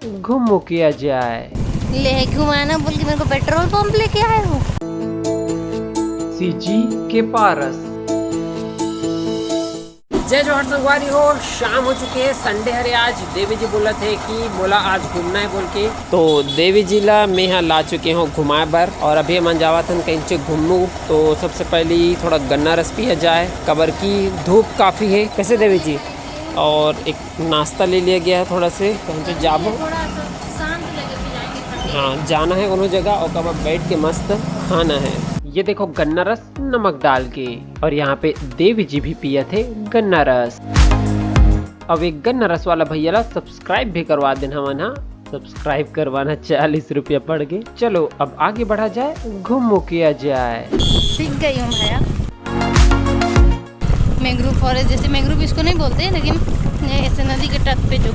घूमो किया जाए। ले घुमाना बोल के मेरे को पेट्रोल पंप लेके आए हो। सीजी के पारस। जय जोहर संगवारी हो, शाम हो चुकी है, संडे हरे आज देवी जी बोला थे कि बोला आज घूमना है बोल के, तो देवी जिला में यहाँ ला चुके हो घुमाए बर। और अभी मन जावा था कहीं से घूमू, तो सबसे पहले थोड़ा गन्ना रस पिया जाए, कबर की धूप काफ़ी है। कैसे देवी जी? और एक नाश्ता ले लिया गया है थोड़ा से, कहीं से जाबो हाँ जाना है कोनो जगह और कब बैठ के मस्त खाना है। ये देखो गन्ना रस नमक डाल के, और यहाँ पे देवी जी भी पिए थे गन्ना रस। अब एक गन्ना रस वाला भैया ला सब्सक्राइब भी करवा देना मना, सब्सक्राइब करवाना 40 रुपया पड़ गए। चलो अब आगे बढ़ा जाए, घूमो किया जाए। सीख गई हूँ भैया। मैंग्रोव फॉरेस्ट, जैसे मैंग्रोव इसको नहीं बोलते, लेकिन ऐसे नदी के तट पे जो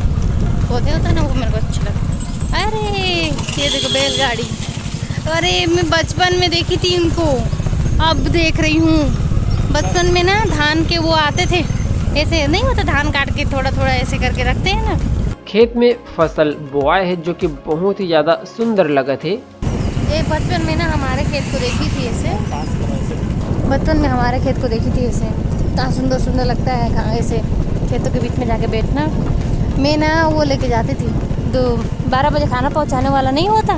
पौधे होते हैं ना, वो मेरे को अच्छे लगते। अरे ये देखो बैलगाड़ी, अरे मैं बचपन में देखी थी उनको, अब देख रही हूँ। बचपन में ना धान के वो आते थे, ऐसे नहीं होता, धान काट के थोड़ा थोड़ा ऐसे करके रखते हैं ना। खेत में फसल बोआए है जो कि बहुत ही ज्यादा सुंदर लगे थे। ये बचपन में ना हमारे खेत को देखी थी ऐसे, बचपन में हमारे खेत को देखी थी ऐसे, इतना सुंदर सुंदर लगता है ऐसे खेतों के बीच में जाके बैठना। मैं ना वो लेके जाती थी, 12 बजे खाना पहुंचाने वाला नहीं होता,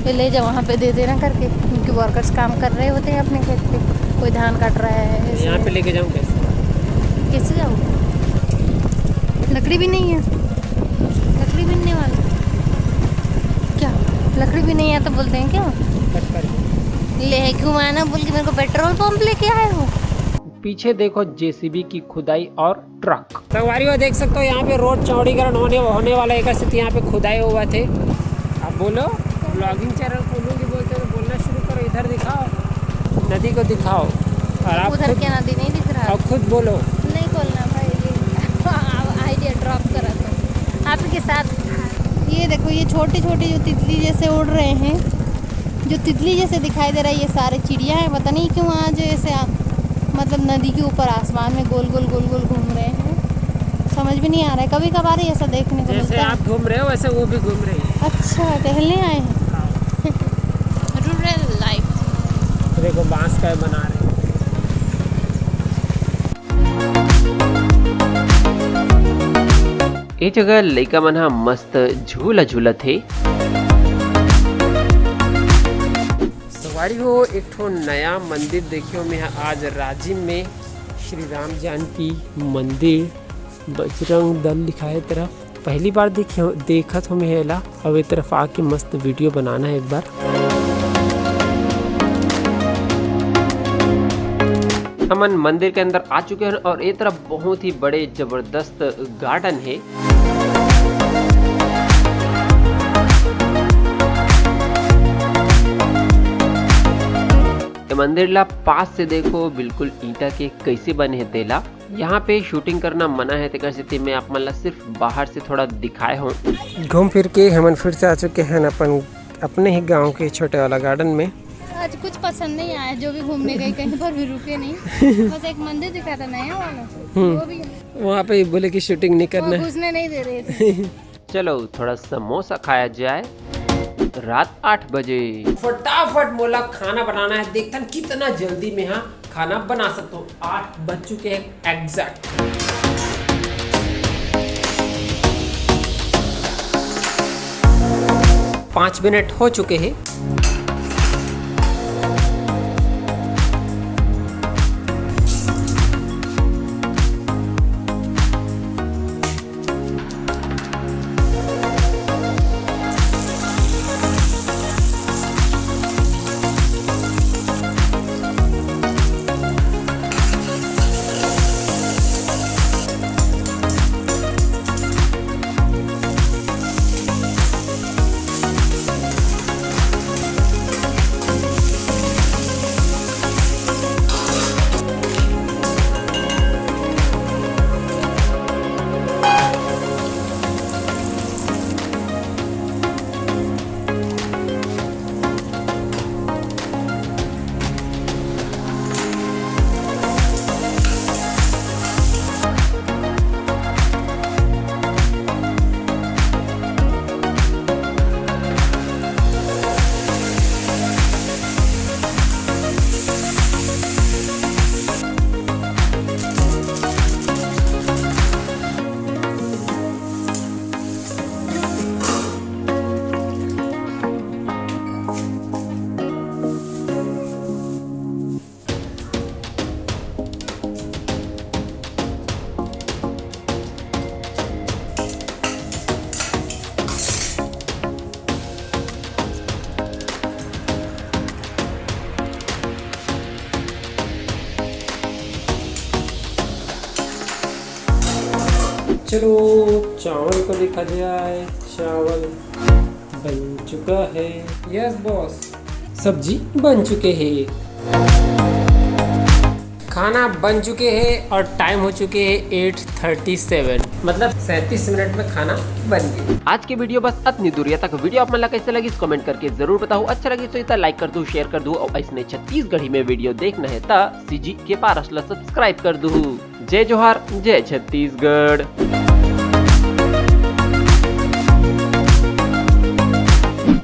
ये ले जा वहाँ पे दे देना करके, क्योंकि वर्कर्स काम कर रहे होते हैं अपने खेत पे, कोई धान काट रहा है। यहाँ पे लेके जाऊँ कैसे जाऊँ? लकड़ी भी नहीं है, लकड़ी बिनने वाला क्या? लकड़ी भी नहीं है तो बोलते हैं क्या ले घुमाना बोल के मेरे को पेट्रोल पंप लेके आए हो। पीछे देखो जेसीबी की खुदाई और ट्रक। संगवारी हो देख सकते हो, यहाँ पे रोड चौड़ीकरण होने वाला एक स्थिति यहाँ पे खुदाई हुआ थे। अब बोलो, ब्लॉगिंग चैनल खोलूंगी बोलते तो बोलना शुरू करो, इधर दिखाओ, नदी को दिखाओ। और आप उधर क्या नदी नहीं दिख रहा? अब खुद बोलो। नहीं बोलना भाई, ये आइडिया ड्रॉप करा था आपके साथ। ये देखो, ये छोटी छोटी जो तितली जैसे उड़ रहे हैं, जो तितली जैसे दिखाई दे रहा है, ये सारे चिड़िया हैं। पता नहीं क्यों आज ऐसे मतलब नदी के ऊपर आसमान में गोल गोल गोल गोल घूम रहे हैं, समझ भी नहीं आ रहा है। कभी कभार ऐसा देखने को जैसे मिलता है। आप घूम रहे हो वैसे वो भी घूम रही है। अच्छा, टहलने आए हैं। Rural life. देखो बांस का बना रहे हैं। ये जगह लइका मन मस्त झूला झूला थे। सवारी हो, एक ठो नया मंदिर देखियो मैं आज राजिम में, श्री राम जानकी मंदिर, बजरंग दल लिखा है तरफ। पहली बार देखा तो मैं एला, अब एक तरफ आके मस्त वीडियो बनाना है एक बार। हमन मंदिर के अंदर आ चुके हैं और ये तरफ बहुत ही बड़े जबरदस्त गार्डन है। मंदिर ला पास से देखो, बिल्कुल ईंटा के कैसे बने है तेला। यहाँ पे शूटिंग करना मना है, तेकर स्थिति में आप मन ला सिर्फ बाहर से थोड़ा दिखाए हो। घूम फिर के हम फिर से आ चुके हैं अपने ही गांव के छोटे वाला गार्डन में। आज कुछ पसंद नहीं आया, जो भी घूमने गए कहीं पर भी रुके नहीं, बस एक मंदिर दिखा था नया वाला, वो भी वहाँ पे बोले कि शूटिंग नहीं करना है, घुसने नहीं दे रहे थे। चलो थोड़ा समोसा खाया जाए। रात 8 बजे फटाफट मोला खाना बनाना है। देखता कितना जल्दी में हाँ खाना बना सकता हूँ। 8 बज चुके हैं एग्जैक्ट। 5 मिनट हो चुके हैं। चलो चावल को देखा जाए। चावल बन चुका है। Yes boss. सब्जी बन चुके हैं। खाना बन चुके हैं और टाइम हो चुके हैं 8:37, मतलब 37 मिनट में खाना बन गया। आज की वीडियो बस इतनी दूर तक। वीडियो आप मन कैसे लगी कमेंट करके जरूर बताओ। अच्छा लगी तो लाइक कर दो, शेयर कर दो और इसने छत्तीसगढ़ी में वीडियो देखना है तो सीजी के पारस सब्सक्राइब कर दो। जय जोहार, जय छत्तीसगढ़।